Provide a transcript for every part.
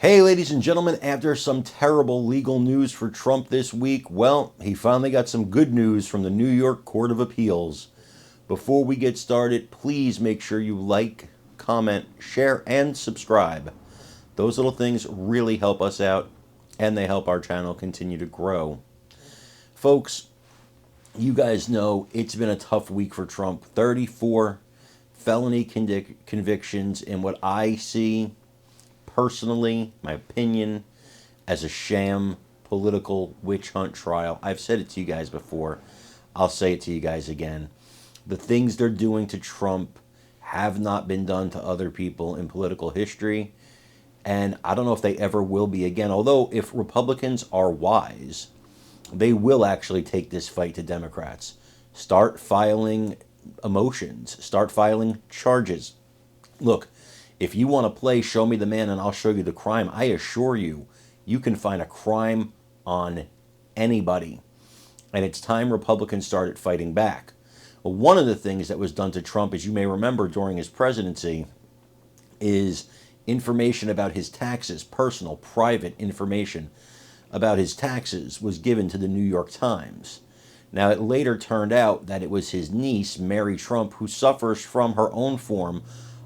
Hey, ladies and gentlemen, after some terrible legal news for Trump this week, well, he finally got some good news from the New York Court of Appeals. Before we get started, please make sure you like, comment, share, and subscribe. Those little things really help us out, and they help our channel continue to grow. Folks, you guys know it's been a tough week for Trump. 34 felony convictions in what I see personally, my opinion, as a sham political witch hunt trial. I've said it to you guys before. I'll say it to you guys again. The things they're doing to Trump have not been done to other people in political history, and I don't know if they ever will be again. Although, if Republicans are wise, they will actually take this fight to Democrats. Start filing motions. Start filing charges. Look, if you want to play Show Me the Man and I'll show you the crime, I assure you, you can find a crime on anybody. And it's time Republicans started fighting back. Well, one of the things that was done to Trump, as you may remember during his presidency, is information about his taxes, personal, private information about his taxes was given to the New York Times. Now, it later turned out that it was his niece, Mary Trump, who suffers from her own form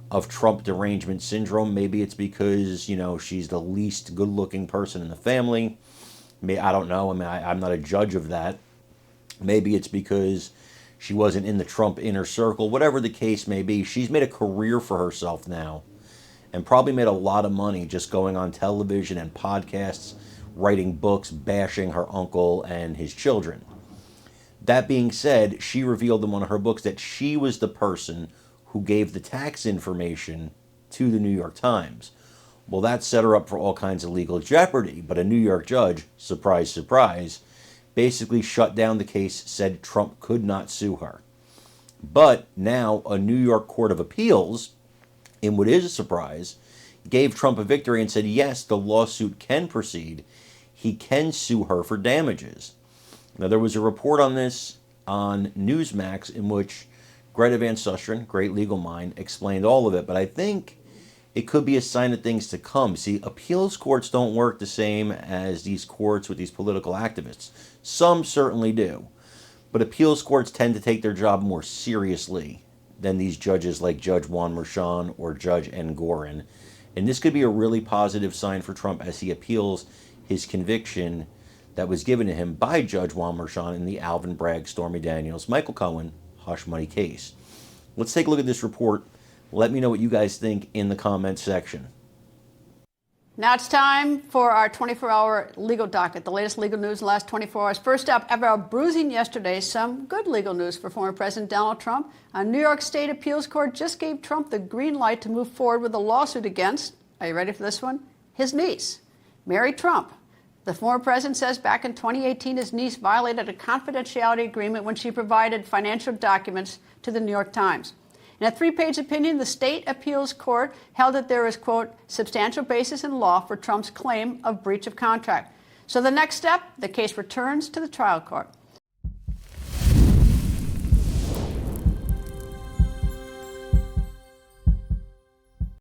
of Trump derangement syndrome. Maybe it's because, she's the least good-looking person in the family. I don't know. I'm not a judge of that. Maybe it's because she wasn't in the Trump inner circle. Whatever the case may be, she's made a career for herself now and probably made a lot of money just going on television and podcasts, writing books, bashing her uncle and his children. That being said, she revealed in one of her books that she was the person who gave the tax information to the New York Times. Well, that set her up for all kinds of legal jeopardy, but a New York judge, surprise, surprise, basically shut down the case, said Trump could not sue her. But now a New York Court of Appeals, in what is a surprise, gave Trump a victory and said, yes, the lawsuit can proceed. He can sue her for damages. Now, there was a report on this on Newsmax in which Greta Van Susteren, great legal mind, explained all of it, but I think it could be a sign of things to come. See, appeals courts don't work the same as these courts with these political activists. Some certainly do, but appeals courts tend to take their job more seriously than these judges like Judge Juan Merchan or Judge Engoron. And this could be a really positive sign for Trump as he appeals his conviction that was given to him by Judge Juan Merchan in the Alvin Bragg, Stormy Daniels, Michael Cohen hush money case. Let's take a look at this report. Let me know what you guys think in the comments section. Now it's time for our 24-hour legal docket, the latest legal news in the last 24 hours. First up, after a bruising yesterday, some good legal news for former President Donald Trump. A New York State appeals court just gave Trump the green light to move forward with a lawsuit against, are you ready for this one? His niece, Mary Trump. The former president says back in 2018, his niece violated a confidentiality agreement when she provided financial documents to the New York Times. In a 3-page opinion, the state appeals court held that there is, quote, substantial basis in law for Trump's claim of breach of contract. So the next step, the case returns to the trial court.